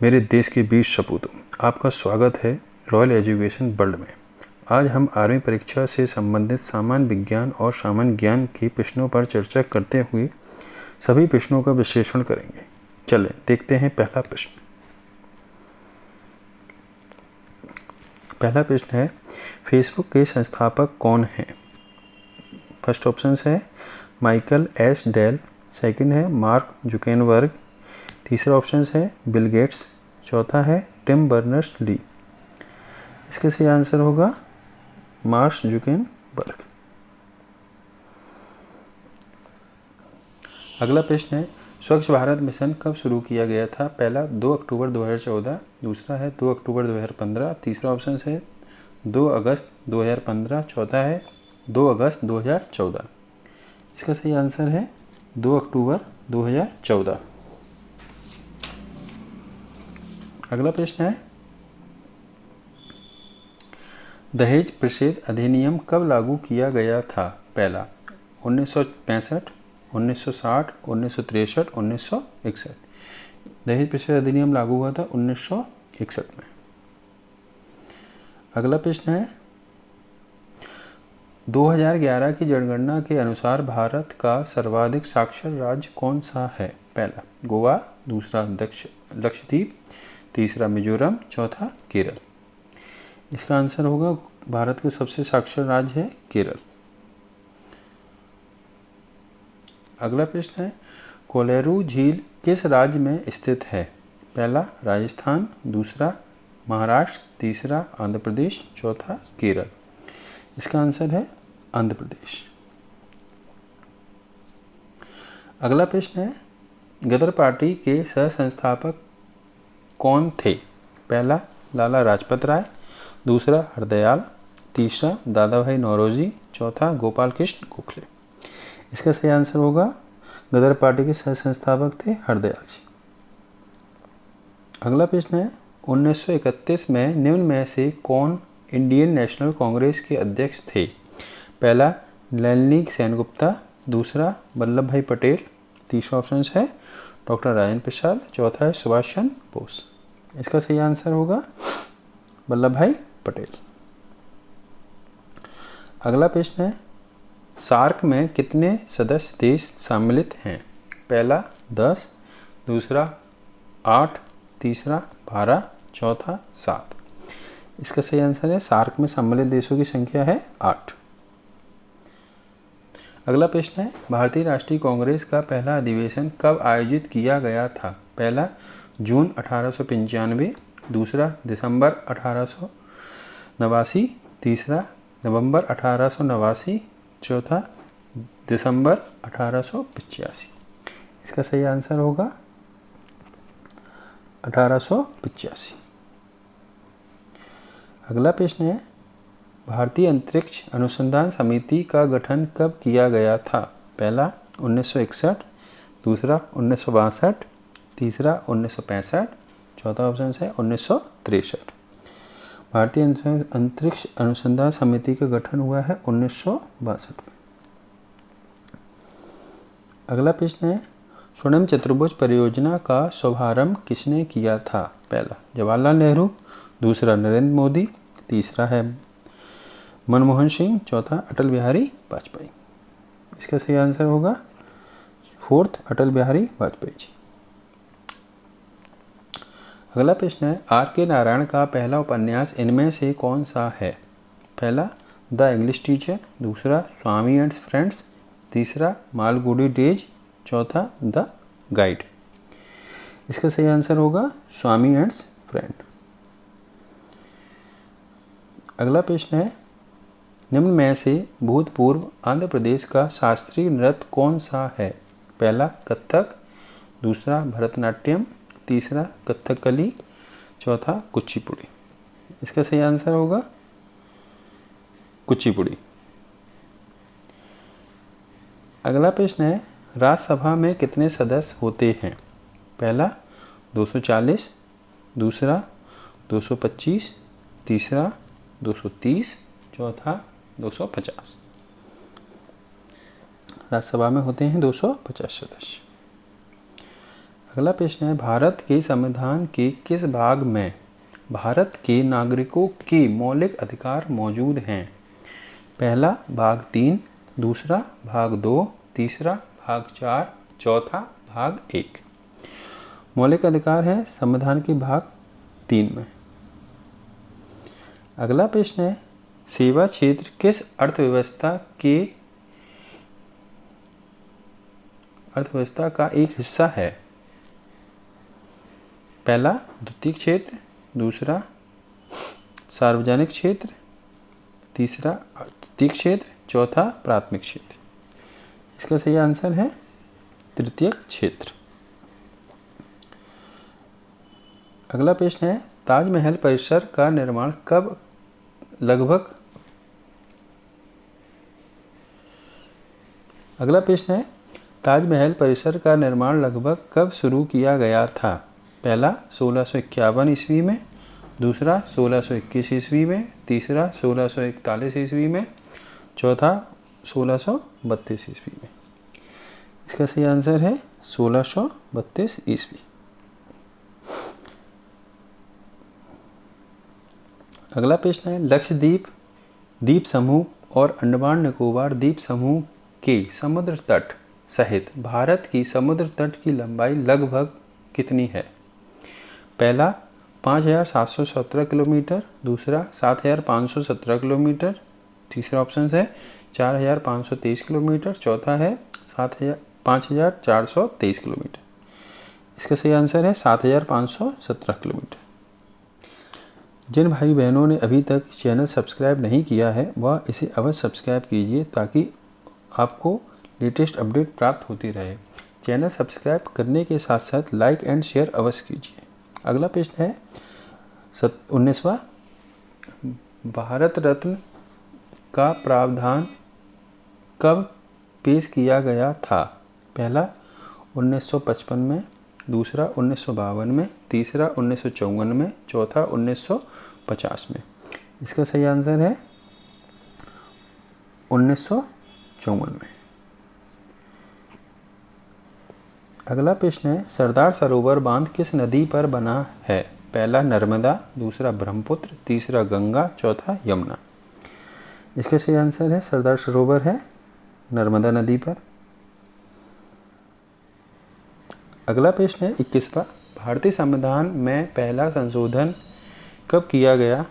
मेरे देश के 20 सपूतों, आपका स्वागत है रॉयल एजुकेशन वर्ल्ड में। आज हम 8वीं परीक्षा से संबंधित सामान्य विज्ञान और सामान्य ज्ञान के प्रश्नों पर चर्चा करते हुए सभी प्रश्नों का विश्लेषण करेंगे। चलें देखते हैं पहला प्रश्न। पहला प्रश्न है, फेसबुक के संस्थापक कौन हैं? फर्स्ट ऑप्शन है माइकल एस डेल, सेकंड है मार्क जुकेनबर्ग, तीसरा ऑप्शन है बिल गेट्स, चौथा है टिम बर्नर्स ली। इसका सही आंसर होगा मार्क जुकेनबर्ग। अगला प्रश्न है, स्वच्छ भारत मिशन कब शुरू किया गया था? पहला 2 अक्टूबर 2014, दूसरा है 2 अक्टूबर 2015, तीसरा ऑप्शन है 2 अगस्त 2015, चौथा है 2 अगस्त 2014। इसका सही आंसर है 2 अक्टूबर 2014। अगला प्रश्न है, दहेज प्रतिषेध अधिनियम कब लागू किया गया था? पहला 1965, 1960, 1963, 1961। दहेज प्रतिषेध अधिनियम लागू हुआ था 1961 में। अगला प्रश्न है, 2011 की जनगणना के अनुसार भारत का सर्वाधिक साक्षर राज्य कौन सा है? पहला गोवा, दूसरा लक्षद्वीप, तीसरा मिजोरम, चौथा केरल। इसका आंसर होगा भारत का सबसे साक्षर राज्य है केरल। अगला प्रश्न है, कोलेरू झील किस राज्य में स्थित है? पहला राजस्थान, दूसरा महाराष्ट्र, तीसरा आंध्र प्रदेश, चौथा केरल। इसका आंसर है आंध्र प्रदेश। अगला प्रश्न है, गदर पार्टी के सह संस्थापक कौन थे? पहला लाला लाजपत राय, दूसरा हरदयाल, तीसरा दादा भाई नौरोजी, चौथा गोपाल कृष्ण गोखले। इसका सही आंसर होगा गदर पार्टी के सह संस्थापक थे हरदयाल जी। अगला प्रश्न है, 1931 में निम्न में से कौन इंडियन नेशनल कांग्रेस के अध्यक्ष थे? पहला नलिनी सेनगुप्ता, दूसरा वल्लभ भाई पटेल, तीसरा ऑप्शन है डॉक्टर राजेंद्र प्रसाद, चौथा है सुभाष चंद्र बोस। इसका सही आंसर होगा वल्लभ भाई पटेल। अगला प्रश्न है, सार्क में कितने सदस्य देश सम्मिलित हैं? पहला 10, दूसरा 8, तीसरा 12, चौथा 7। इसका सही आंसर है सार्क में सम्मिलित देशों की संख्या है 8। अगला प्रश्न है, भारतीय राष्ट्रीय कांग्रेस का पहला अधिवेशन कब आयोजित किया गया था? पहला जून 1895, दूसरा दिसंबर 1889, तीसरा नवंबर 1889, चौथा दिसंबर 1885। इसका सही आंसर होगा 1885। अगला प्रश्न है, भारतीय अंतरिक्ष अनुसंधान समिति का गठन कब किया गया था? पहला 1961, दूसरा 1962, तीसरा 1965, चौथा ऑप्शन है 1963। भारतीय अंतरिक्ष अनुसंधान समिति का गठन हुआ है 1962 में। अगला प्रश्न है, स्वर्णिम चतुर्भुज परियोजना का शुभारंभ किसने किया था? पहला जवाहरलाल नेहरू, दूसरा नरेंद्र मोदी, तीसरा है मनमोहन सिंह, चौथा अटल बिहारी वाजपेयी। इसका सही आंसर होगा 4th अटल बिहारी वाजपेयी जी। अगला प्रश्न है, आर के नारायण का पहला उपन्यास इनमें से कौन सा है? पहला द इंग्लिश टीचर, दूसरा स्वामी एंड फ्रेंड्स, तीसरा मालगुडी डेज, चौथा द गाइड। इसका सही आंसर होगा स्वामी एंड फ्रेंड। अगला प्रश्न है, निम्न में से भूतपूर्व आंध्र प्रदेश का शास्त्रीय नृत्य कौन सा है? पहला कथक, दूसरा भरतनाट्यम, तीसरा कथकली, चौथा कुचिपुड़ी। इसका सही आंसर होगा कुचिपुड़ी। अगला प्रश्न है, राज्यसभा में कितने सदस्य होते हैं? पहला 240, दूसरा 225, तीसरा 230, चौथा 250। राज्यसभा में होते हैं 250 सदस्य। अगला प्रश्न है, भारत के संविधान के किस भाग में भारत के नागरिकों के मौलिक अधिकार मौजूद हैं? पहला भाग 3, दूसरा भाग 2, तीसरा भाग 4, चौथा भाग 1। मौलिक अधिकार है संविधान के भाग 3 में। अगला प्रश्न है, सेवा क्षेत्र किस अर्थव्यवस्था का एक हिस्सा है? पहला द्वितीयक क्षेत्र, दूसरा सार्वजनिक क्षेत्र, तीसरा तृतीयक क्षेत्र, चौथा प्राथमिक क्षेत्र। इसका सही आंसर है तृतीयक क्षेत्र। अगला प्रश्न है, ताजमहल परिसर का निर्माण कब लगभग अगला प्रश्न है, ताजमहल परिसर का निर्माण लगभग कब शुरू किया गया था? पहला 1651 ईस्वी में, दूसरा 1621 ईस्वी में, तीसरा 1641 ईस्वी में, चौथा 1632 ईस्वी में। इसका सही आंसर है 1632 ईस्वी। अगला प्रश्न है, लक्षद्वीप द्वीप समूह और अंडमान निकोबार द्वीप समूह के समुद्र तट सहित भारत की समुद्र तट की लंबाई लगभग कितनी है? पहला 5717 किलोमीटर, दूसरा 7517 किलोमीटर, तीसरा ऑप्शन है 4523 किलोमीटर, चौथा है 5423 किलोमीटर। इसका सही आंसर है 7517 किलोमीटर। जिन भाई बहनों ने अभी तक चैनल सब्सक्राइब नहीं किया है वह इसे अवश्य सब्सक्राइब कीजिए ताकि आपको लेटेस्ट अपडेट प्राप्त होती रहे। चैनल सब्सक्राइब करने के साथ साथ लाइक एंड शेयर अवश्य कीजिए। अगला प्रश्न है 19वां, भारत रत्न का प्रावधान कब पेश किया गया था? पहला 1955 में, दूसरा 1952 में, तीसरा 1954 में, चौथा 1950 में। इसका सही आंसर है 1954 में। अगला प्रश्न है, सरदार सरोवर बांध किस नदी पर बना है? पहला नर्मदा, दूसरा ब्रह्मपुत्र, तीसरा गंगा, चौथा यमुना। इसका सही आंसर है सरदार सरोवर है नर्मदा नदी पर। अगला प्रश्न है 21वां, भारतीय संविधान में पहला संशोधन कब किया गया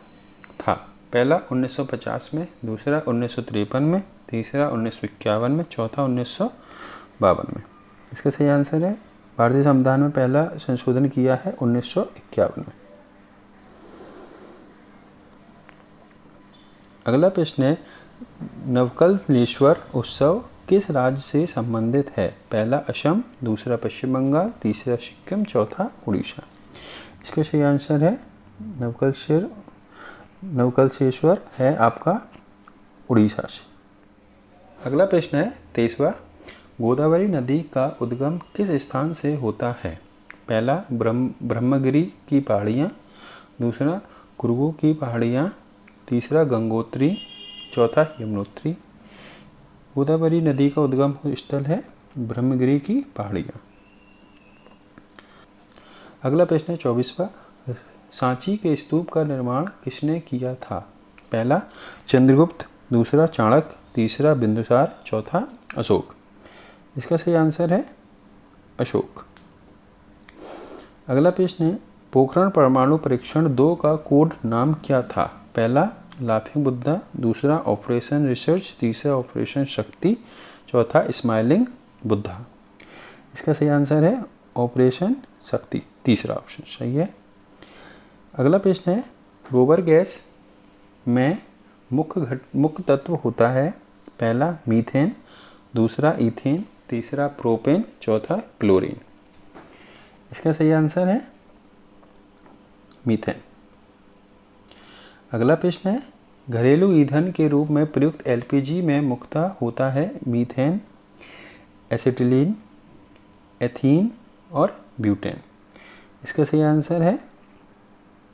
था? पहला 1950 में, दूसरा 1953 में, तीसरा 1951 में, चौथा 1952 में। इसका सही आंसर है भारतीय संविधान में पहला संशोधन किया है 1951 में। अगला प्रश्न है, नवकलेश्वर उत्सव किस राज्य से संबंधित है? पहला असम, दूसरा पश्चिम बंगाल, तीसरा सिक्किम, चौथा उड़ीसा। इसका सही आंसर है नवकलेश्वर है आपका उड़ीसा से। अगला प्रश्न है 23वां, गोदावरी नदी का उद्गम किस स्थान से होता है? पहला ब्रह्मगिरी की पहाड़ियाँ, दूसरा कुरुगु की पहाड़ियाँ, तीसरा गंगोत्री, चौथा यमुनोत्री। गोदावरी नदी का उद्गम स्थल है ब्रह्मगिरी की पहाड़ियाँ। अगला प्रश्न है 24वां, सांची के स्तूप का निर्माण किसने किया था? पहला चंद्रगुप्त, दूसरा चाणक्य, तीसरा बिंदुसार, चौथा अशोक। इसका सही आंसर है अशोक। अगला प्रश्न है, पोखरण परमाणु परीक्षण 2 का कोड नाम क्या था? पहला लाफिंग बुद्धा, दूसरा ऑपरेशन रिसर्च, तीसरा ऑपरेशन शक्ति, चौथा स्माइलिंग बुद्धा। इसका सही आंसर है ऑपरेशन शक्ति, तीसरा ऑप्शन सही है। अगला प्रश्न है, गोबर गैस में मुख्य तत्व होता है? पहला मीथेन, दूसरा ईथेन, तीसरा प्रोपेन, चौथा क्लोरीन। इसका सही आंसर है मीथेन। अगला प्रश्न है, घरेलू ईंधन के रूप में प्रयुक्त एलपीजी में मुख्यतः होता है मीथेन, एसिटिलीन, एथीन और ब्यूटेन। इसका सही आंसर है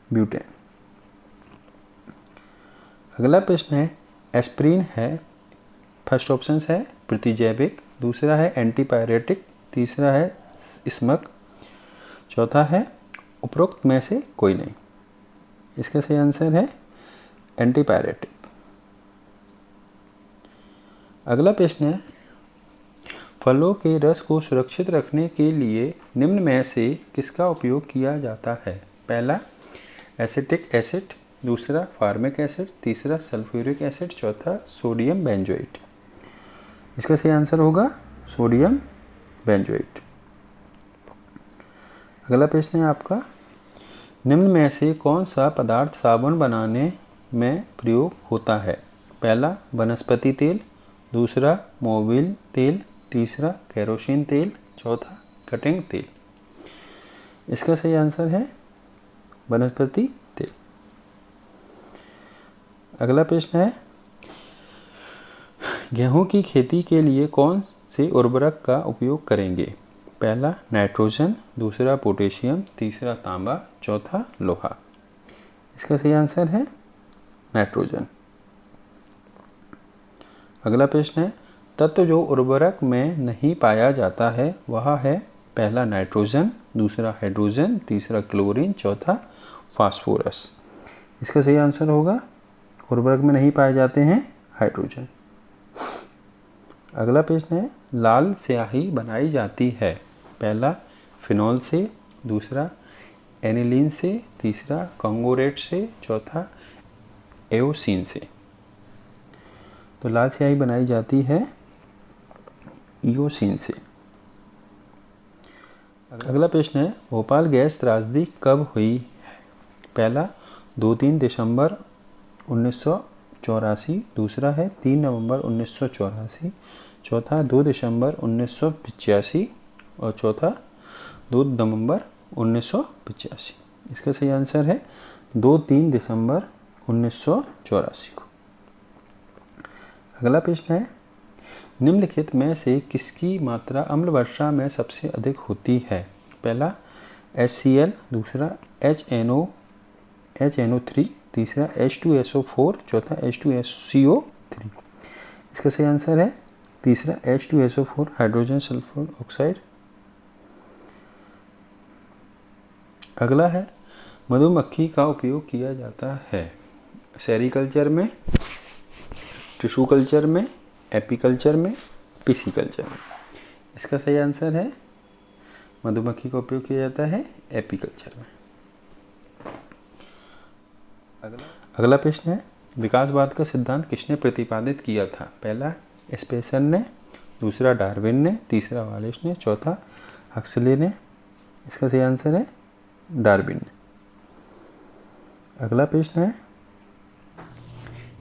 ब्यूटेन। अगला प्रश्न है, एस्प्रिन है, फर्स्ट ऑप्शन है प्रतिजैविक, दूसरा है एंटीपायरेटिक, तीसरा है स्मक, चौथा है उपरोक्त में से कोई नहीं। इसका सही आंसर है एंटीपायरेटिक। अगला प्रश्न है फलों के रस को सुरक्षित रखने के लिए निम्न में से किसका उपयोग किया जाता है? पहला एसिटिक एसिड, दूसरा फार्मिक एसिड, तीसरा सल्फ्यूरिक एसिड, चौथा सोडियम बेंजोएट। इसका सही आंसर होगा सोडियम बेंजोएट। अगला प्रश्न है आपका निम्न में से कौन सा पदार्थ साबुन बनाने में प्रयोग होता है? पहला वनस्पति तेल, दूसरा मोबिल तेल, तीसरा केरोसिन तेल, चौथा कटिंग तेल। इसका सही आंसर है वनस्पति तेल। अगला प्रश्न है गेहूं की खेती के लिए कौन से उर्वरक का उपयोग करेंगे? पहला नाइट्रोजन, दूसरा पोटेशियम, तीसरा तांबा, चौथा लोहा। इसका सही आंसर है नाइट्रोजन। अगला प्रश्न है तत्व जो उर्वरक में नहीं पाया जाता है वह है पहला नाइट्रोजन, दूसरा हाइड्रोजन, तीसरा क्लोरीन, चौथा फास्फोरस। इसका सही आंसर होगा उर्वरक में नहीं पाए जाते हैं हाइड्रोजन। अगला प्रश्न है लाल स्याही बनाई जाती है? पहला फिनॉल से, दूसरा एनिलीन से, तीसरा कंगोरेट से, चौथा एओसिन से। तो लाल स्याही बनाई जाती है ईओसिन से। अगला प्रश्न है भोपाल गैस त्रासदी कब हुई है? पहला 2-3 दिसंबर 1984, दूसरा है 3 नवंबर 1984, चौथा 2 दिसंबर 1985 और चौथा 2 नवंबर 1985। इसका सही आंसर है 2-3 दिसंबर 1984 को। अगला प्रश्न है निम्नलिखित में से किसकी मात्रा अम्ल वर्षा में सबसे अधिक होती है? पहला HCl, दूसरा HNO3, तीसरा H2SO4, चौथा H2SCO3। इसका सही आंसर है तीसरा H2SO4 हाइड्रोजन सल्फर ऑक्साइड। अगला है मधुमक्खी का उपयोग किया जाता है सेरीकल्चर में, टिश्यू कल्चर में, एपीकल्चर में, पिसीकल्चर में। इसका सही आंसर है मधुमक्खी का उपयोग किया जाता है एपीकल्चर में। अगला प्रश्न है विकासवाद का सिद्धांत किसने प्रतिपादित किया था? पहला स्पेसर ने, दूसरा डार्विन ने, तीसरा वालिस ने, चौथा हक्सले ने। इसका सही आंसर है डार्विन ने। अगला प्रश्न है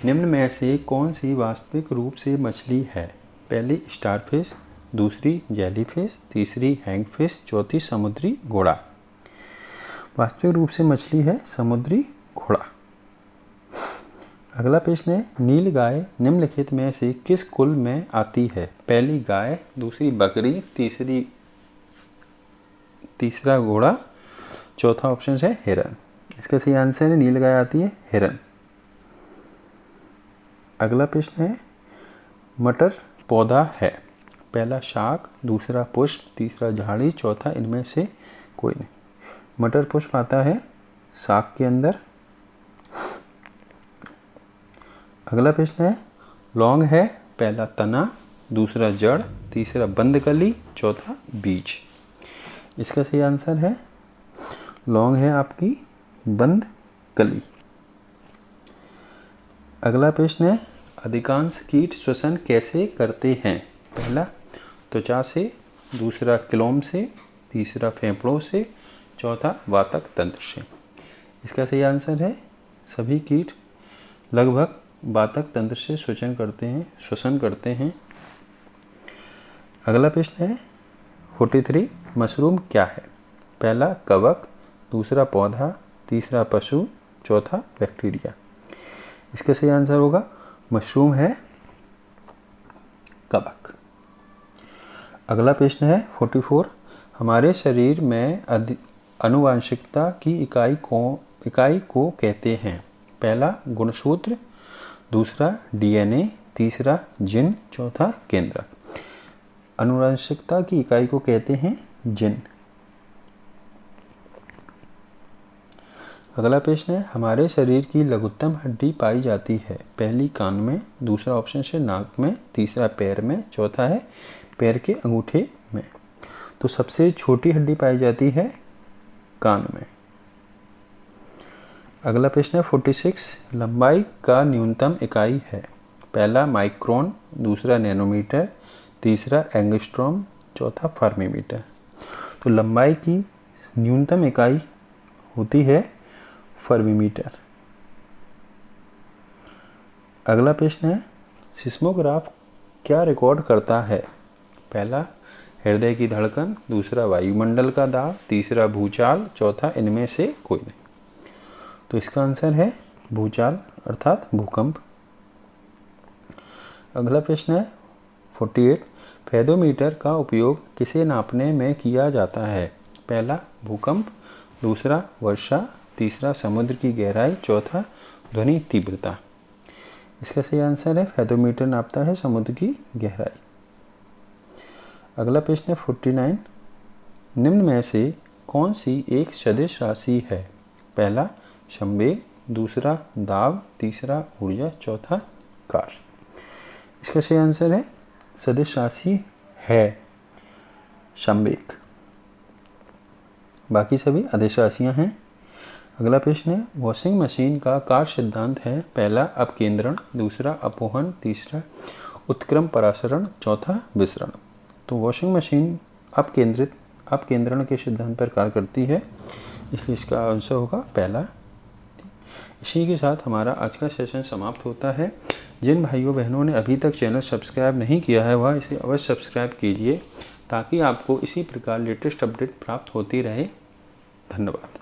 निम्न में से कौन सी वास्तविक रूप से मछली है? पहली स्टारफिश, दूसरी जेलीफिश, तीसरी हैंगफिश, चौथी समुद्री घोड़ा। वास्तविक रूप से मछली है समुद्री घोड़ा। अगला प्रश्न है नील गाय निम्नलिखित में से किस कुल में आती है? पहली गाय, दूसरी बकरी, तीसरा घोड़ा, चौथा ऑप्शन है हिरन। इसका सही आंसर है नील गाय आती है हिरन। अगला प्रश्न है मटर पौधा है? पहला शाक, दूसरा पुष्प, तीसरा झाड़ी, चौथा इनमें से कोई नहीं। मटर पुष्प आता है शाक के अंदर। अगला प्रश्न है लौंग है? पहला तना, दूसरा जड़, तीसरा बंद कली, चौथा बीज। इसका सही आंसर है लौंग है आपकी बंद कली। अगला प्रश्न है अधिकांश कीट श्वसन कैसे करते हैं? पहला त्वचा से, दूसरा क्लोम से, तीसरा फेफड़ों से, चौथा वातक तंत्र से। इसका सही आंसर है सभी कीट लगभग वातक तंत्र से श्वसन करते हैं। अगला प्रश्न है 43 मशरूम क्या है? पहला कवक, दूसरा पौधा, तीसरा पशु, चौथा बैक्टीरिया। इसका सही आंसर होगा मशरूम है कवक। अगला प्रश्न है 44 हमारे शरीर में आनुवंशिकता की इकाई को कहते हैं? पहला गुणसूत्र, दूसरा DNA, तीसरा जिन, चौथा केंद्रक। आनुवंशिकता की इकाई को कहते हैं जिन। अगला प्रश्न है, हमारे शरीर की लघुत्तम हड्डी पाई जाती है? पहली कान में, दूसरा ऑप्शन है नाक में, तीसरा पैर में, चौथा है पैर के अंगूठे में। तो सबसे छोटी हड्डी पाई जाती है कान में। अगला प्रश्न है 46, लंबाई का न्यूनतम इकाई है? पहला माइक्रोन, दूसरा नैनोमीटर, तीसरा एंगस्ट्रॉम, चौथा फर्मीमीटर। तो लंबाई की न्यूनतम इकाई होती है फर्मीमीटर। अगला प्रश्न है, सिस्मोग्राफ क्या रिकॉर्ड करता है? पहला हृदय की धड़कन, दूसरा वायुमंडल का दाब, तीसरा भूचाल, चौथा इनमें से कोई नहीं। तो इसका आंसर है भूचाल अर्थात भूकंप। अगला प्रश्न है 48, फेदोमीटर का उपयोग किसे नापने में किया जाता है? पहला भूकंप, दूसरा वर्षा, तीसरा समुद्र की गहराई, चौथा ध्वनि तीव्रता। इसका सही आंसर है फेदोमीटर नापता है समुद्र की गहराई। अगला प्रश्न है 49, निम्न में से कौन सी एक सदिश राशि है? पहला संवेग, दूसरा दाब, तीसरा ऊर्जा, चौथा कार्य। इसका सही आंसर है सदिश राशि है संवेग, बाकी सभी अदिश राशियां हैं। अगला प्रश्न है, वॉशिंग मशीन का कार्य सिद्धांत है? पहला अपकेंद्रण, दूसरा अपोहन, तीसरा उत्क्रम परासरण, चौथा विसरण। तो वॉशिंग मशीन अपकेंद्रण के सिद्धांत पर कार्य करती है, इसलिए इसका आंसर होगा पहला। इसी के साथ हमारा आज का सेशन समाप्त होता है। जिन भाइयों बहनों ने अभी तक चैनल सब्सक्राइब नहीं किया है वह इसे अवश्य सब्सक्राइब कीजिए ताकि आपको इसी प्रकार लेटेस्ट अपडेट प्राप्त होती रहे। धन्यवाद।